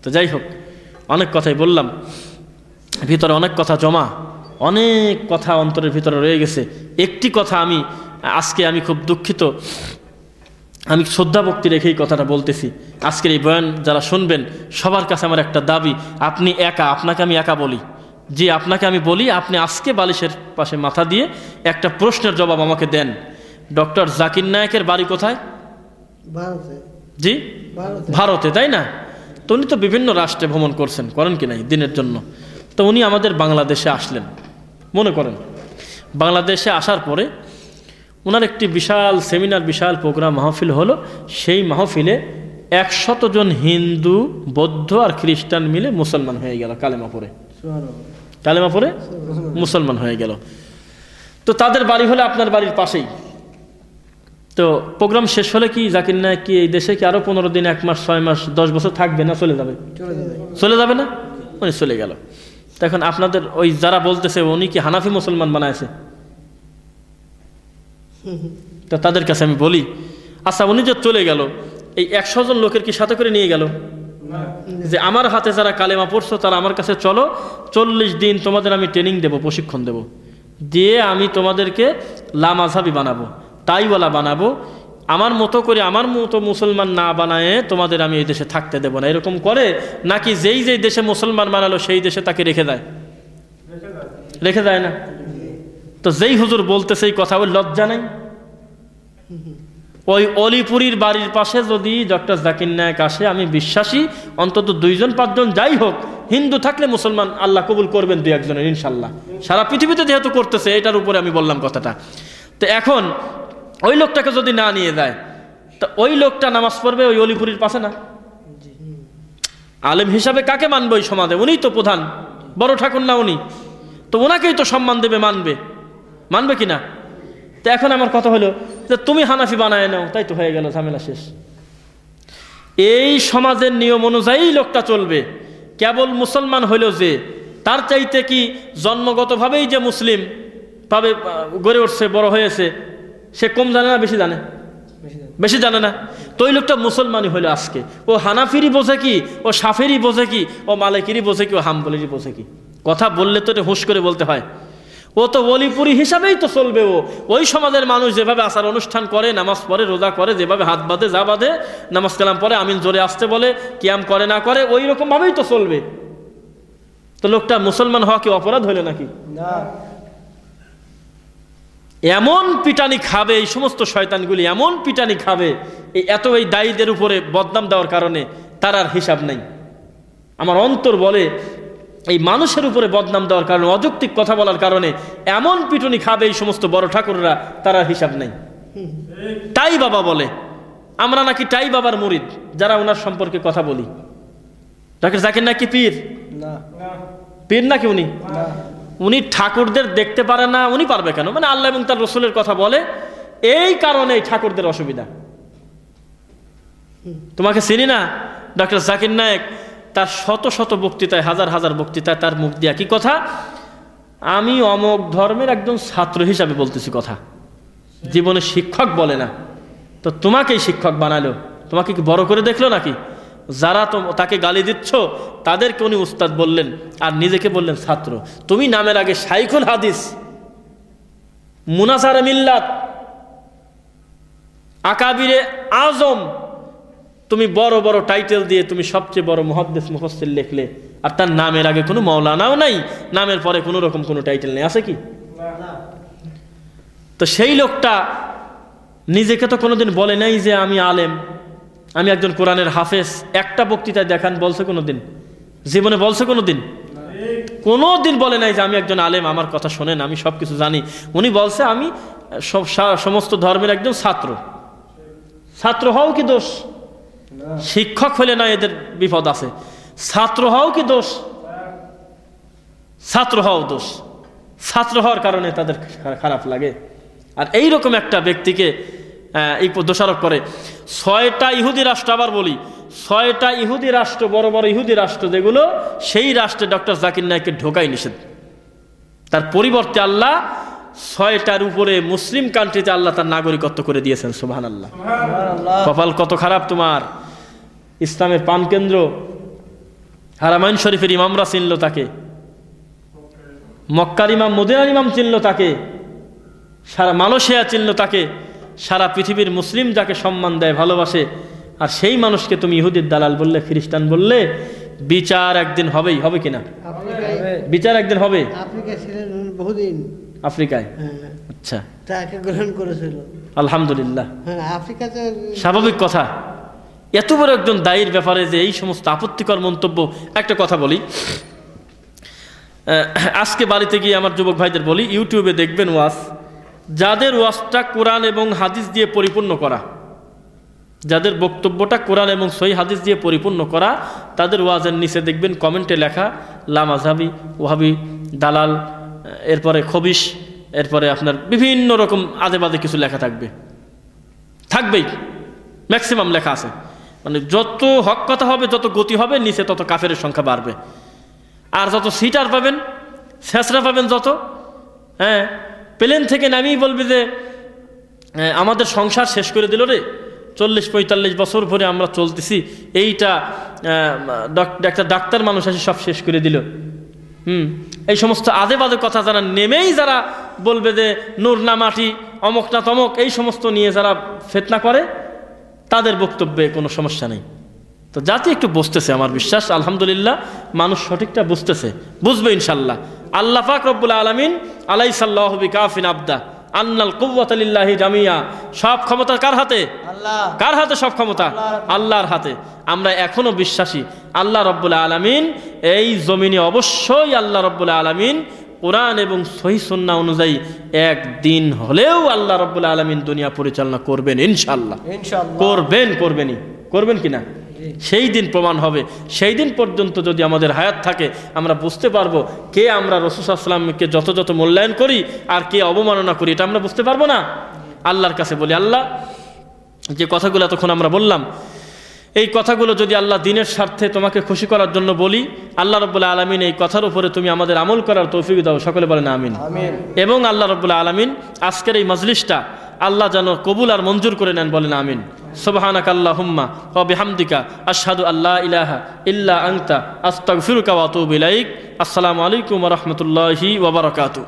তো যাই হোক, অনেক কথাই বললাম, ভিতরে অনেক কথা জমা, অনেক কথা অন্তরের ভিতরে রয়ে গেছে। একটি কথা আজকে আমি খুব দুঃখিত, আমি শ্রদ্ধা ভক্তি রেখেই কথাটা বলতেছি। আজকের এই বয়ান যারা শুনবেন সবার কাছে আমার একটা দাবি, আপনি একা, আপনাকে আমি একা বলি, যে আপনাকে আমি বলি, আপনি আজকে বালিশের পাশে মাথা দিয়ে একটা প্রশ্নের জবাব আমাকে দেন। ডক্টর জাকির নায়েকের বাড়ি কোথায়? জি, ভারতে, তাই না? তো উনি তো বিভিন্ন রাষ্ট্রে ভ্রমণ করছেন, করেন কি নাই, দিনের জন্য। তো উনি আমাদের বাংলাদেশে আসলেন। মনে করেন বাংলাদেশে আসার পরে ওনার একটি বিশাল সেমিনার, বিশাল প্রোগ্রাম, মাহফিল হলো। সেই মাহফিলে 100 জন হিন্দু, বৌদ্ধ আর খ্রিস্টান মিলে মুসলমান হয়ে গেল, কালেমা পড়ে মুসলমান হয়ে গেল। তো তাদের বাড়ি হলে আপনার বাড়ির পাশেই। তো প্রোগ্রাম শেষ হলে কি জাকির নায়েক কি এই দেশে কি আরো 15 দিন, 1 মাস, 6 মাস, 10 বছর থাকবে না চলে যাবে? চলে যাবে না? উনি চলে গেল। এখন আপনাদের ওই যারা বলতেছে উনি কি হানাফি মুসলমান বানাইছে, তো তাদের কাছে আমি বলি, আচ্ছা উনি যে চলে গেল, এই 100 জন লোকের কি সাথে করে নিয়ে গেল? যে আমার হাতে যারা কালেমা পড়ছো তারা আমার কাছে চলো, 40 দিন তোমাদের আমি ট্রেনিং দেব, প্রশিক্ষণ দেব, দিয়ে আমি তোমাদেরকে লামাযহাবি বানাবো, তাইওয়ালা বানাবো, আমার মতো করে, আমার মতো মুসলমান না বানায় তোমাদের আমি এই দেশে থাকতে দেব না। এরকম করে নাকি যেই যেই দেশে মুসলমান বানালো সেই দেশে তাকে রেখে দেয় না? তো যেই হুজুর বলতেছে এই কথা, ওই লজ্জা নাই? ওই অলিপুরীর বাড়ির পাশে যদি ডক্টর জাকির নায়েক আসে, আমি বিশ্বাসী অন্তত 2 জন 5 জন যাই হোক, হিন্দু থাকলে মুসলমান আল্লাহ কবুল করবেন 2-1 জনের ইনশাল্লাহ। সারা পৃথিবীতে যেহেতু করতেছে, এটার উপরে আমি বললাম কথাটা। তো এখন ওই লোকটাকে যদি না নিয়ে যায়, তো ওই লোকটা নামাজ পড়বে ওই অলিপুরীর পাশে না? আলেম হিসাবে কাকে মানবে ওই সমাজে? উনিই তো প্রধান, বড় ঠাকুর না উনি? তো ওনাকেই তো সম্মান দেবে, মানবে কিনা? তো এখন আমার কথা হলো যে তুমি হানাফি বানায় নাও, তাই তো হয়ে গেল, ঝামেলা শেষ। এই সমাজের নিয়ম অনুযায়ী লোকটা চলবে। কেবল মুসলমান হইল যে, তার চাইতে কি জন্মগতভাবেই যে মুসলিম ভাবে গড়ে উঠছে, বড় হয়েছে, সে কম জানে না বেশি জানে? বেশি জানে না। তো ওই লোকটা মুসলমানই হইলো আজকে। ও হানাফিরই বোঝে কি, ও শাফিরই বোঝে কি, ও মালিকিরই বোঝে কি, ও হাম্বলিরই বোঝে কি? কথা বললে তো এটা হুঁশ করে বলতে হয়। ও তো অলিপুরি হিসাবেই তো চলবে। ওই সমাজের মানুষ যেভাবে আচার অনুষ্ঠান করে, নামাজ পড়ে, রোজা করে, যেভাবে হাত বাঁধে, যা বাঁধে, নামাজ কালাম পড়ে, আমিন জোরে আসতে বলে, কিয়াম করে না করে, ওই রকম ভাবেই তো চলবে। তো লোকটা মুসলমান হওয়া কি অপরাধ হইল নাকি? না। এমন পিটানি খাবে এই সমস্ত শয়তানগুলি, এমন পিটানি খাবে এই দায়ীদের উপরে বদনাম দেওয়ার কারণে, তার আর হিসাব নাই। আমার অন্তর বলে এই মানুষের উপরে বদনাম দেওয়ার কারণে, অযৌক্তিক কথা বলার কারণে এমন পিটুনি খাবে এই সমস্ত বড় ঠাকুররা, তার আর হিসাব নাই। টাই বাবা বলে, আমরা নাকি টাই বাবার মুরিদ, যারা ওনার সম্পর্কে কথা বলি। ডক্টর জাকির নাকি পীর? না। পীর নাকি উনি? না। উনি ঠাকুরদের দেখতে পারে না। উনি পারবে কেন? মানে আল্লাহ এবং তার রসুলের কথা বলে, এই কারণে ঠাকুরদের অসুবিধা। তোমাকে চিনি না ডক্টর জাকির নায়েক, তার শত শত বক্তৃতায়, হাজার হাজার বক্তৃতায় তার মুখ দিয়া কি কথা, আমি অমুক ধর্মের একজন ছাত্র হিসাবে বলতেছি কথা, জীবনে শিক্ষক বলে না। তো তোমাকেই শিক্ষক বানালো, তোমাকে কি বড় করে দেখলো নাকি? যারা তাকে গালি দিচ্ছ তাদেরকে উনি উস্তাদ বললেন, আর নিজেকে বললেন ছাত্র। তুমি নামের আগে শাইখুল হাদিস, মুনাসারে মিল্লাত, আকাবিরে আজম, তুমি বড় বড় টাইটেল দিয়ে তুমি সবচেয়ে বড় মুহাদ্দিস মুফাসসির লিখলে, আর তার নামের আগে কোনো মাওলানাও নাই, নামের পরে কোনো রকম কোনো টাইটেল নেই, আছে কি? তো সেই লোকটা নিজেকে তো কোনোদিন বলে নাই যে আমি আলেম, আমি একজন কোরআনের হাফেজ। একটা বক্তৃতায় দেখান বলছে কোনোদিন? জীবনে বলছে কোনোদিন? কোনোদিন বলে নাই যে আমি একজন আলেম, আমার কথা শোনেন, আমি সব কিছু জানি। উনি বলছে আমি সমস্ত ধর্মের একজন ছাত্র। ছাত্র হও কি দোষ? শিক্ষক হলে না এদের বিপদ আছে। ছাত্র হও কি দোষ? ছাত্র হও দোষ। ছাত্র হওয়ার কারণে তাদের খারাপ লাগে। আর এইরকম একটা ব্যক্তিকে এই দোষারোপ করে। 6টা ইহুদি রাষ্ট্র, আবার বলি 6টা ইহুদি রাষ্ট্র, বড় বড় ইহুদি রাষ্ট্র যেগুলো, সেই রাষ্ট্রে ডক্টর জাকির নায়েককে ঢোকাই নিষেধ। তার পরিবর্তে আল্লাহ 6টার উপরে মুসলিম কান্ট্রিতে আল্লাহ তার নাগরিকত্ব করে দিয়েছেন। সুবহানাল্লাহ। কপাল কত খারাপ তোমার! ইসলামের প্রাণকেন্দ্র হারামাইন শরীফের ইমামরা চিনল তাকে, মক্কার ইমাম মদিনার ইমাম চিনল তাকে, সারা মালয়েশিয়া চিনল তাকে, সারা পৃথিবীর মুসলিম যাকে সম্মান দেয় ভালোবাসে, আর সেই মানুষকে তুমি ইহুদির দালাল বললে, খ্রিস্টান বললে, বিচার একদিন হবেই, হবে কিনা? বিচার একদিন হবে। আফ্রিকায়, আচ্ছা, তাকে গ্রহণ করেছিল, আলহামদুলিল্লাহ। আফ্রিকাতে স্বাভাবিক কথা। এত বড় একজন দায়ীর ব্যাপারে যে এই সমস্ত আপত্তিকর মন্তব্য। একটা কথা বলি, আজকে বাড়িতে গিয়ে আমার যুবক ভাইদের বলি, ইউটিউবে দেখবেন ওয়াজ, যাদের ওয়াজটা কোরআন এবং হাদিস দিয়ে পরিপূর্ণ করা, যাদের বক্তব্যটা কোরআন এবং সহিহ হাদিস দিয়ে পরিপূর্ণ করা, তাদের ওয়াজের নিচে দেখবেন কমেন্টে লেখা লা মাযহাবি, ওয়াহাবি, দালাল, এরপরে খবিশ, এরপরে আপনার বিভিন্ন রকম আজে বাজে কিছু লেখা থাকবেই, ম্যাক্সিমাম লেখা আছে। মানে যত হক কথা হবে, যত গতি হবে, নিচে তত কাফেরের সংখ্যা বাড়বে। আর যত সিটার পাবেন, শেষরা পাবেন যত, হ্যাঁ, প্লেন থেকে নামিয়ে বলবে যে আমাদের সংসার শেষ করে দিল রে, 40-45 বছর ধরে আমরা চলতেছি, এইটা একটা ডাক্তার মানুষ এসে সব শেষ করে দিল। এই সমস্ত আজে বাজে কথা যারা নেমেই যারা বলবে যে নূর না মাটি, অমক না তমক, এই সমস্ত নিয়ে যারা ফিতনা করে, তাদের বক্তব্যে কোনো সমস্যা নেই। তো জাতি একটু বুঝতেছে, আমার বিশ্বাস আলহামদুলিল্লাহ, মানুষ সঠিকটা বুঝবে ইনশাল্লাহ। আল্লাহ পাক রব্বুল আলামিন আলাইসাল্লাহু বিকাফিন আবদা আন্নাল কুওয়াতা লিল্লাহি জামিয়া, সব ক্ষমতা কার হাতে? আল্লাহ। কার হাতে সব ক্ষমতা? আল্লাহর হাতে। আমরা এখনো বিশ্বাসী আল্লাহ রব্বুল আলামিন এই জমিনে অবশ্যই আল্লাহ রব্বুল আলামিন কোরআন এবং সহিহ সুন্নাহ অনুযায়ী একদিন হলেও আল্লাহ রব্বুল আলামিন দুনিয়া পরিচালনা করবেন ইনশাআল্লাহ। করবেন কিনা? সেই দিন প্রমাণ হবে। সেই দিন পর্যন্ত যদি আমাদের হায়াত থাকে, আমরা বুঝতে পারবো কে আমরা রাসূল সাল্লাল্লাহু আলাইহি ওয়াসাল্লামকে যথাযথ মূল্যায়ন করি আর কে অবমাননা করি, এটা আমরা বুঝতে পারবো না। আল্লাহর কাছে বলি, আল্লাহ, যে কথাগুলো তখন আমরা বললাম, এই কথাগুলো যদি আল্লাহ দিনের স্বার্থে তোমাকে খুশি করার জন্য বলি, আল্লাহ রাব্বুল আলামিন এই কথার উপরে তুমি আমাদের আমল করার তৌফিক দাও, সকলে বলেন আমিন। এবং আল্লাহ রাব্বুল আলামিন আজকের এই মজলিসটা আল্লাহ যেন কবুল আর মঞ্জুর করে নেন, বলেন আমিন। সুবহানাকা আল্লাহুম্মা ওয়া বিহামদিকা আশহাদু আল্লা ইলাহা ইল্লা আনতা আস্তাগফিরুকা ওয়া আতুবু ইলাইক। আসসালামু আলাইকুম ওয়া রাহমাতুল্লাহি ওয়া বারাকাতুহু।